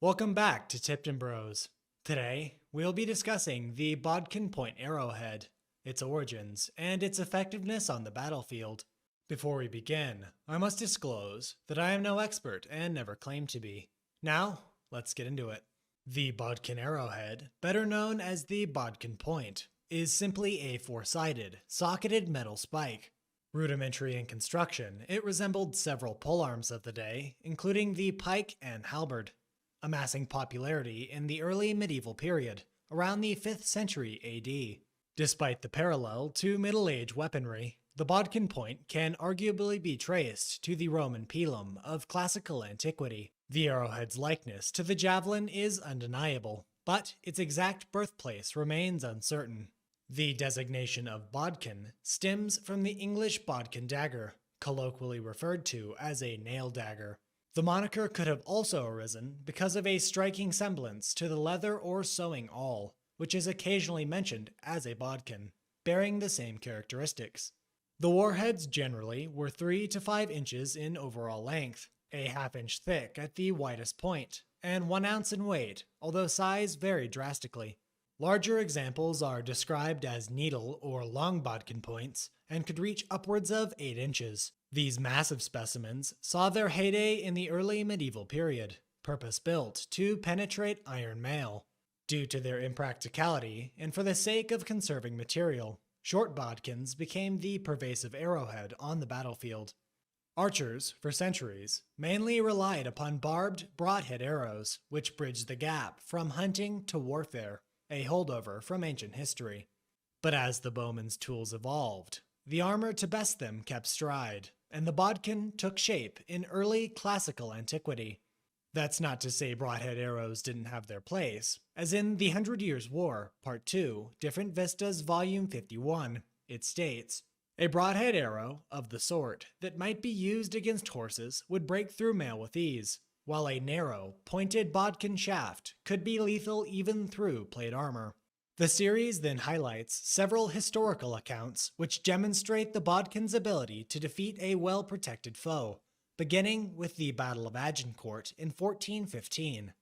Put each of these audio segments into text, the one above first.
Welcome back to Tipton Bros. Today, we'll be discussing the Bodkin point arrowhead, its origins, and its effectiveness on the battlefield. Before we begin, I must disclose that I am no expert and never claim to be. Now, let's get into it. The Bodkin arrowhead, better known as the Bodkin point, is simply a four-sided, socketed metal spike. Rudimentary in construction, it resembled several polearms of the day, including the pike and halberd, amassing popularity in the early medieval period, around the 5th century AD. Despite the parallel to Middle Age weaponry, the Bodkin point can arguably be traced to the Roman pilum of classical antiquity. The arrowhead's likeness to the javelin is undeniable, but its exact birthplace remains uncertain. The designation of bodkin stems from the English bodkin dagger, colloquially referred to as a nail dagger. The moniker could have also arisen because of a striking semblance to the leather or sewing awl, which is occasionally mentioned as a bodkin, bearing the same characteristics. The warheads generally were 3 to 5 inches in overall length, a half-inch thick at the widest point, and 1 ounce in weight, although size varied drastically. Larger examples are described as needle or long bodkin points and could reach upwards of 8 inches. These massive specimens saw their heyday in the early medieval period, purpose-built to penetrate iron mail. Due to their impracticality and for the sake of conserving material, short bodkins became the pervasive arrowhead on the battlefield. Archers, for centuries, mainly relied upon barbed, broadhead arrows, which bridged the gap from hunting to warfare, a holdover from ancient history. But as the bowman's tools evolved, the armor to best them kept stride, and the bodkin took shape in early classical antiquity. That's not to say broadhead arrows didn't have their place, as in the 100 Years' War, Part 2, Different Vistas, Volume 51, it states, "A broadhead arrow, of the sort that might be used against horses, would break through mail with ease, while a narrow, pointed bodkin shaft could be lethal even through plate armor." The series then highlights several historical accounts which demonstrate the bodkin's ability to defeat a well-protected foe, beginning with the Battle of Agincourt in 1415.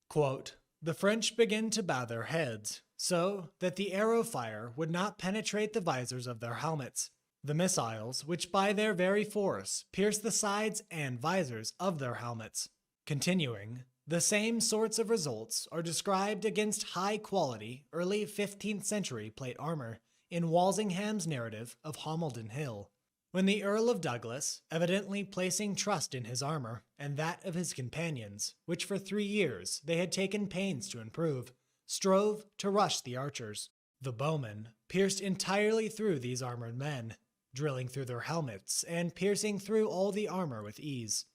Quote, "The French began to bow their heads, so that the arrow fire would not penetrate the visors of their helmets. The missiles, which by their very force pierced the sides and visors of their helmets." Continuing, the same sorts of results are described against high-quality, early 15th century plate armor in Walsingham's narrative of Homildon Hill, when the Earl of Douglas, evidently placing trust in his armor and that of his companions, which for 3 years they had taken pains to improve, strove to rush the archers. The bowmen pierced entirely through these armored men, drilling through their helmets and piercing through all the armor with ease.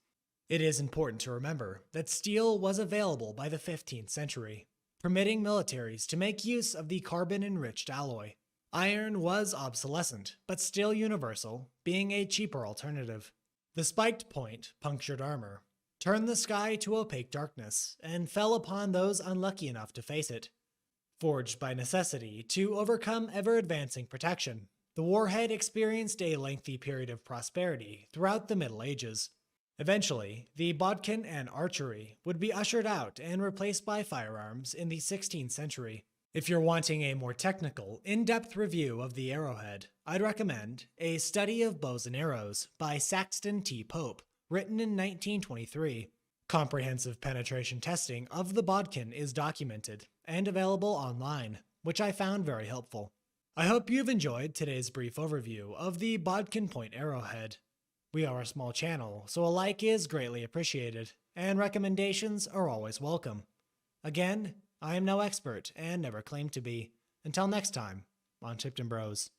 It is important to remember that steel was available by the 15th century, permitting militaries to make use of the carbon-enriched alloy. Iron was obsolescent, but still universal, being a cheaper alternative. The spiked point, punctured armor, turned the sky to opaque darkness and fell upon those unlucky enough to face it. Forged by necessity to overcome ever-advancing protection, the warhead experienced a lengthy period of prosperity throughout the Middle Ages. Eventually, the bodkin and archery would be ushered out and replaced by firearms in the 16th century. If you're wanting a more technical, in-depth review of the arrowhead, I'd recommend A Study of Bows and Arrows by Saxton T. Pope, written in 1923. Comprehensive penetration testing of the bodkin is documented and available online, which I found very helpful. I hope you've enjoyed today's brief overview of the Bodkin point arrowhead. We are a small channel, so a like is greatly appreciated, and recommendations are always welcome. Again, I am no expert and never claim to be. Until next time, on Tipton Bros.